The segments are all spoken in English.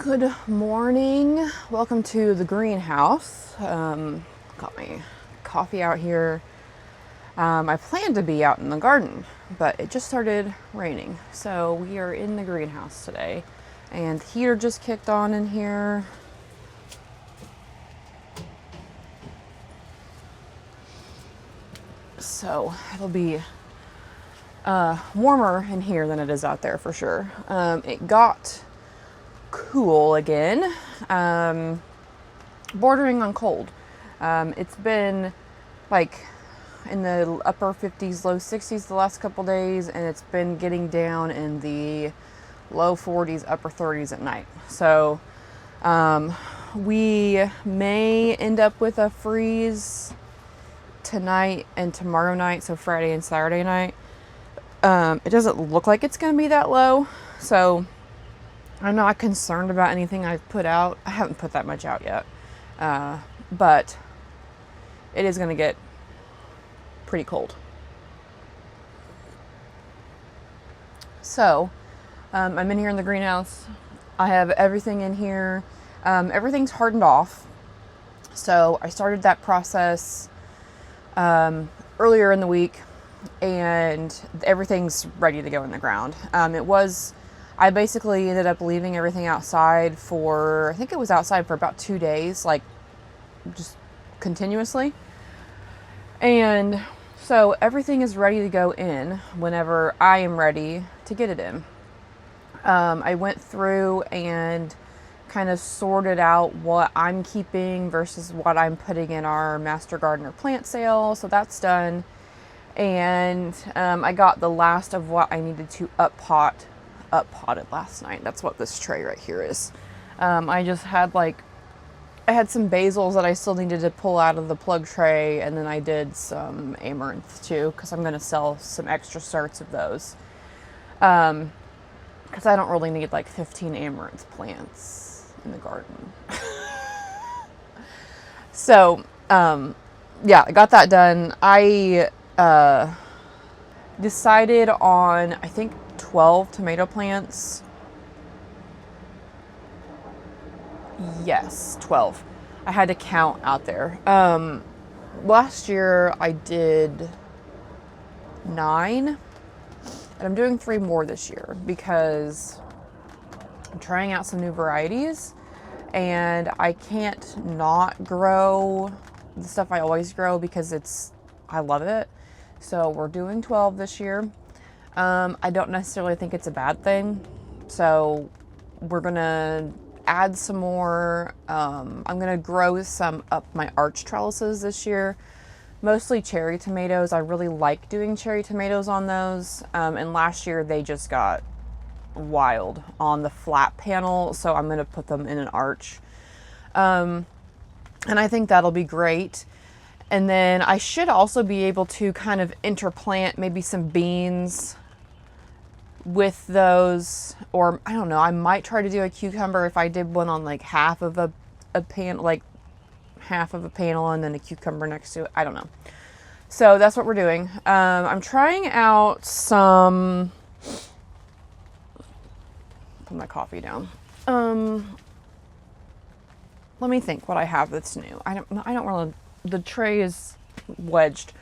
Good morning. Welcome to the greenhouse. Got my coffee out here. I planned to be out in the garden, but it just started raining. So we are in the greenhouse today. And the heater just kicked on in here. So it'll be warmer in here than it is out there for sure. It got cool again, bordering on cold. It's been like in the upper 50s, low 60s the last couple days, and it's been getting down in the low 40s, upper 30s at night. So we may end up with a freeze tonight and tomorrow night, so Friday and Saturday night. It doesn't look like it's going to be that low, so I'm not concerned about anything I've put out. I haven't put that much out yet, but it is going to get pretty cold. So I'm in here in the greenhouse. I have everything in here. Everything's hardened off. So I started that process earlier in the week, and everything's ready to go in the ground. I basically ended up leaving everything outside I think it was outside for about 2 days, like just continuously. And so everything is ready to go in whenever I am ready to get it in. I went through and kind of sorted out what I'm keeping versus what I'm putting in our Master Gardener plant sale. So that's done. And I got the last of what I needed to up-potted last night. That's what this tray right here is. I just had I had some basils that I still needed to pull out of the plug tray, and then I did some amaranth too, because I'm going to sell some extra starts of those. Because I don't really need 15 amaranth plants in the garden. So, yeah, I got that done. I decided on, I think, 12 tomato plants. Yes, 12. I had to count out there. Last year I did 9, and I'm doing 3 more this year because I'm trying out some new varieties, and I can't not grow the stuff I always grow because I love it. So we're doing 12 this year. I don't necessarily think it's a bad thing. So we're gonna add some more. I'm gonna grow some up my arch trellises this year. Mostly cherry tomatoes. I really like doing cherry tomatoes on those. And last year they just got wild on the flat panel. So I'm gonna put them in an arch. And I think that'll be great. And then I should also be able to kind of interplant maybe some beans with those, or I don't know, I might try to do a cucumber if I did one on half of a panel, half of a panel and then a cucumber next to it. I don't know. So that's what we're doing. I'm trying out some, put my coffee down. Let me think what I have that's new. I don't really, the tray is wedged.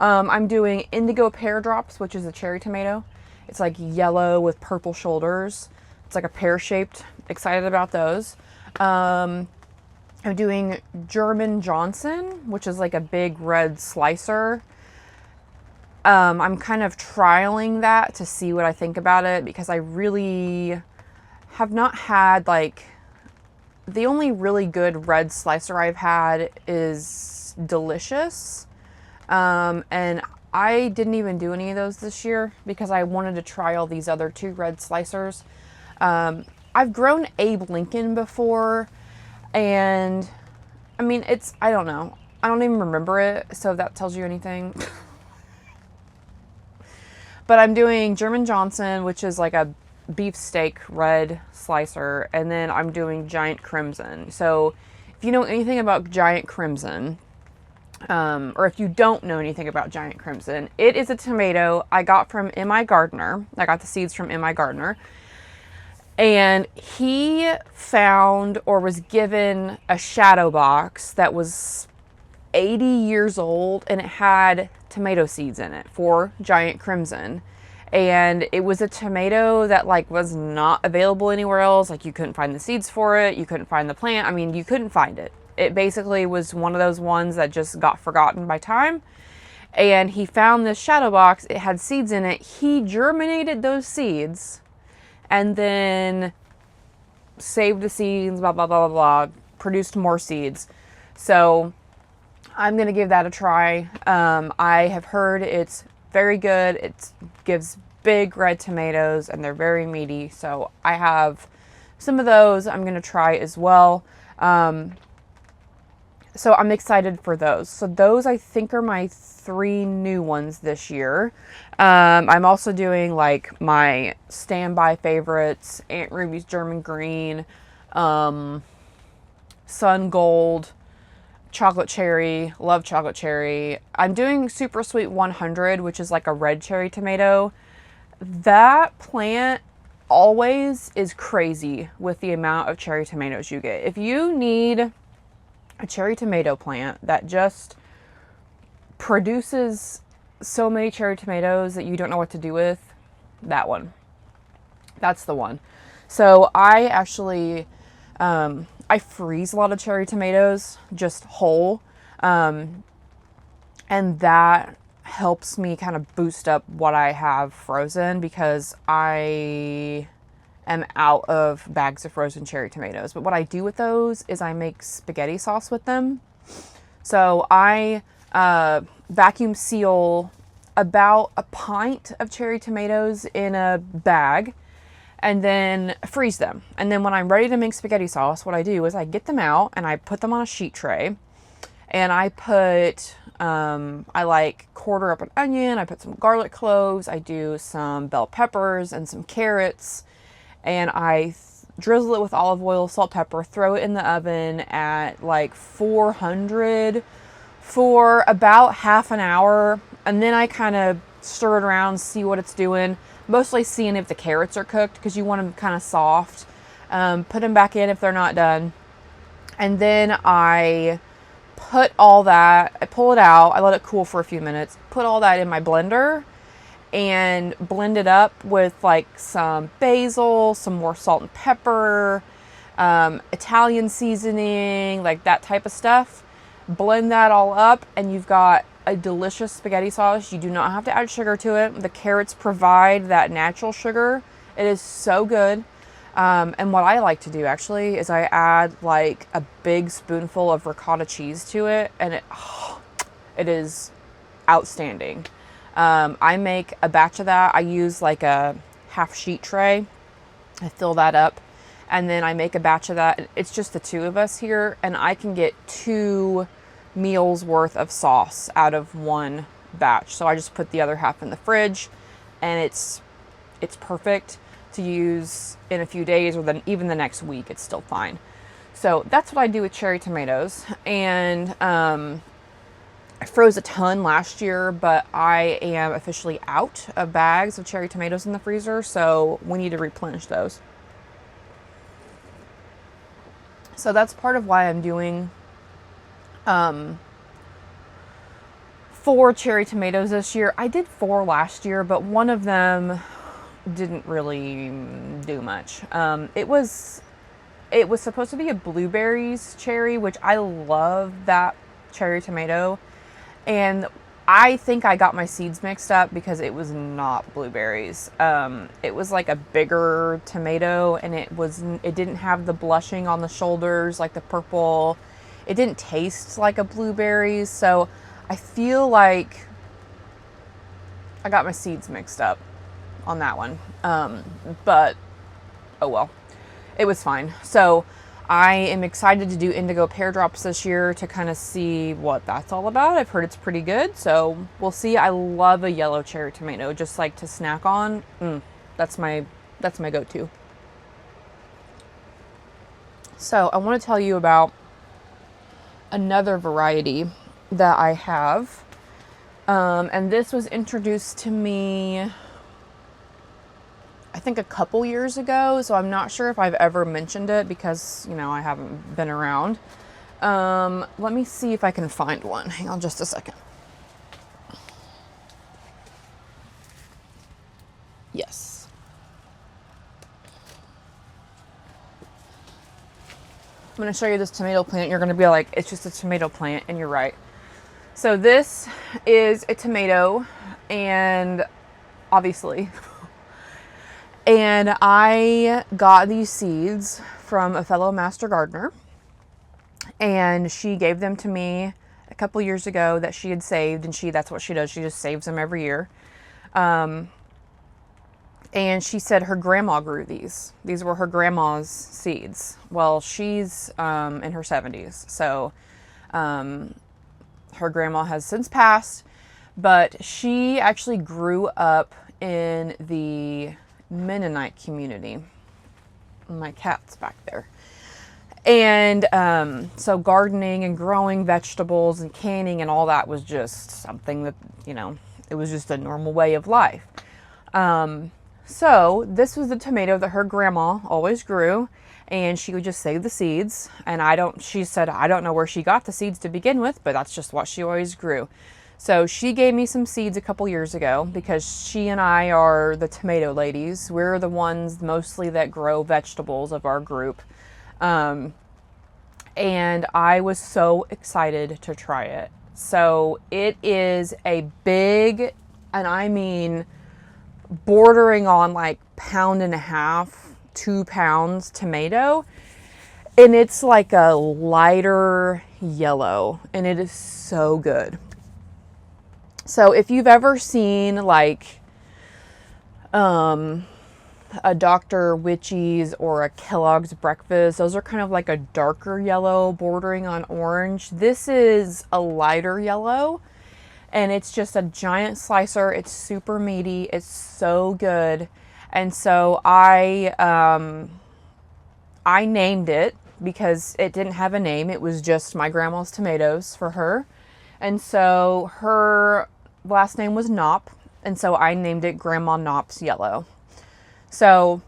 I'm doing indigo pear drops, which is a cherry tomato. It's yellow with purple shoulders. It's a pear-shaped. Excited about those. I'm doing German Johnson, which is a big red slicer. I'm kind of trialing that to see what I think about it, because I really have not had the only really good red slicer I've had is Delicious. And I didn't even do any of those this year because I wanted to try all these other 2 red slicers. I've grown Abe Lincoln before, and I mean, I don't know. I don't even remember it, so if that tells you anything. But I'm doing German Johnson, which is a beefsteak red slicer, and then I'm doing Giant Crimson. So if you know anything about Giant Crimson, or if you don't know anything about Giant Crimson, it is a tomato I got from M.I. Gardener. I got the seeds from M.I. Gardener. And he found or was given a shadow box that was 80 years old, and it had tomato seeds in it, 4 giant crimson. And it was a tomato that like was not available anywhere else. Like you couldn't find the seeds for it, you couldn't find the plant. I mean, you couldn't find it. It basically was one of those ones that just got forgotten by time. And he found this shadow box. It had seeds in it. He germinated those seeds and then saved the seeds, blah, blah, blah, blah, blah, produced more seeds. So I'm going to give that a try. I have heard it's very good. It gives big red tomatoes and they're very meaty. So I have some of those I'm going to try as well. So I'm excited for those. So those I think are my 3 new ones this year. I'm also doing like my standby favorites, Aunt Ruby's German Green, Sun Gold, Chocolate Cherry, love Chocolate Cherry. I'm doing Super Sweet 100, which is like a red cherry tomato. That plant always is crazy with the amount of cherry tomatoes you get. If you need a cherry tomato plant that just produces so many cherry tomatoes that you don't know what to do with, that one. That's the one. So I actually, I freeze a lot of cherry tomatoes just whole. And that helps me kind of boost up what I have frozen because I am out of bags of frozen cherry tomatoes. But what I do with those is I make spaghetti sauce with them. So I vacuum seal about a pint of cherry tomatoes in a bag and then freeze them. And then when I'm ready to make spaghetti sauce, what I do is I get them out and I put them on a sheet tray and I put, I like quarter up an onion, I put some garlic cloves, I do some bell peppers and some carrots, and I drizzle it with olive oil, salt, pepper, throw it in the oven at like 400 for about half an hour. And then I kind of stir it around, see what it's doing, mostly seeing if the carrots are cooked because you want them kind of soft. Put them back in if they're not done. And then I put all that, I pull it out, I let it cool for a few minutes, put all that in my blender and blend it up with like some basil, some more salt and pepper, Italian seasoning, like that type of stuff. Blend that all up and you've got a delicious spaghetti sauce. You do not have to add sugar to it. The carrots provide that natural sugar. It is so good. And what I like to do actually is I add like a big spoonful of ricotta cheese to it, and it is outstanding. I make a batch of that. I use like a half sheet tray. I fill that up and then I make a batch of that. It's just the 2 of us here and I can get 2 meals worth of sauce out of 1 batch. So I just put the other half in the fridge and it's perfect to use in a few days or then even the next week. It's still fine. So that's what I do with cherry tomatoes. And I froze a ton last year, but I am officially out of bags of cherry tomatoes in the freezer, so we need to replenish those. So that's part of why I'm doing 4 cherry tomatoes this year. I did 4 last year, but one of them didn't really do much. It was supposed to be a blueberries cherry, which I love that cherry tomato. And I think I got my seeds mixed up because it was not blueberries. It was like a bigger tomato and it didn't have the blushing on the shoulders like the purple. It didn't taste like a blueberries. So I feel like I got my seeds mixed up on that one. But oh well, it was fine. So I am excited to do indigo pear drops this year to kind of see what that's all about. I've heard it's pretty good, so we'll see. I love a yellow cherry tomato, just like to snack on. That's my go-to. So I want to tell you about another variety that I have. And this was introduced to me, I I think a couple years ago, so I'm not sure if I've ever mentioned it because, you know, I haven't been around. Let me see if I can find one. Hang on just a second. Yes. I'm going to show you this tomato plant. You're going to be like, it's just a tomato plant, and you're right. So this is a tomato, and obviously, and I got these seeds from a fellow master gardener, and she gave them to me a couple years ago that she had saved, and that's what she does. She just saves them every year. And she said her grandma grew these. These were her grandma's seeds. Well, she's in her 70s, so her grandma has since passed, but she actually grew up in the Mennonite community. My cat's back there. And so gardening and growing vegetables and canning and all that was just something that, you know, it was just a normal way of life. So this was the tomato that her grandma always grew, and she would just save the seeds. And she said, I don't know where she got the seeds to begin with, but that's just what she always grew. So she gave me some seeds a couple years ago because she and I are the tomato ladies. We're the ones mostly that grow vegetables of our group. And I was so excited to try it. So it is a big, and I mean bordering on like 1.5 pounds, 2 pounds tomato. And it's like a lighter yellow, and it is so good. So if you've ever seen like a Dr. Witchy's or a Kellogg's breakfast, those are kind of like a darker yellow bordering on orange. This is a lighter yellow, and it's just a giant slicer. It's super meaty. It's so good. And so I named it because it didn't have a name. It was just my grandma's tomatoes for her. And so her last name was Knopp, and so I named it Grandma Knopp's Yellow. So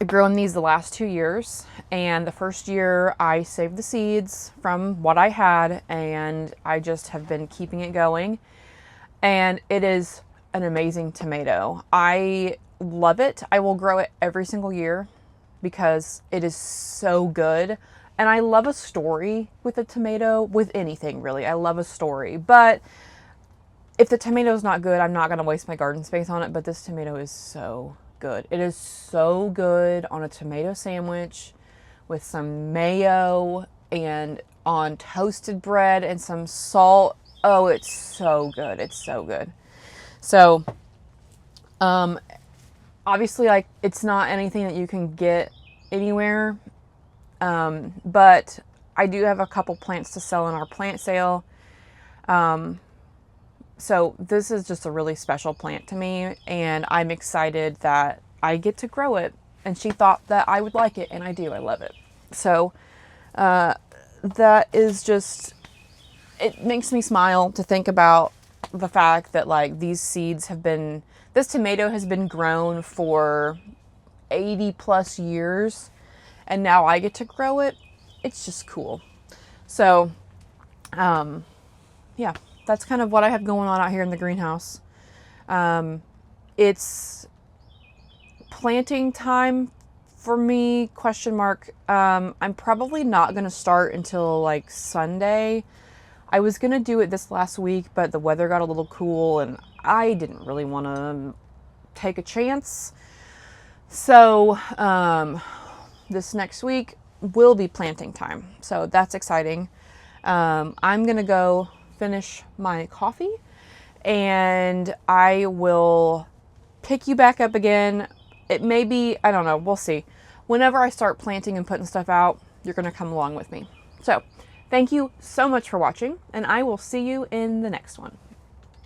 I've grown these the last 2 years, and the first year I saved the seeds from what I had, and I just have been keeping it going. And it is an amazing tomato. I love it. I will grow it every single year because it is so good. And I love a story with a tomato, with anything really. I love a story. But if the tomato is not good, I'm not going to waste my garden space on it. But this tomato is so good. It is so good on a tomato sandwich with some mayo and on toasted bread and some salt. Oh, it's so good. It's so good. So, obviously, like, it's not anything that you can get anywhere. But I do have a couple plants to sell in our plant sale. So this is just a really special plant to me, and I'm excited that I get to grow it. And she thought that I would like it, and I do. I love it. So that is just, it makes me smile to think about the fact that like these seeds have been, this tomato has been grown for 80 plus years, and now I get to grow it. It's just cool. So, yeah, that's kind of what I have going on out here in the greenhouse. It's planting time for me, question mark. I'm probably not going to start until like Sunday. I was going to do it this last week, but the weather got a little cool and I didn't really want to take a chance. So, this next week will be planting time. So that's exciting. I'm going to go finish my coffee and I will pick you back up again. It may be, I don't know, we'll see. Whenever I start planting and putting stuff out, you're going to come along with me. So thank you so much for watching, and I will see you in the next one.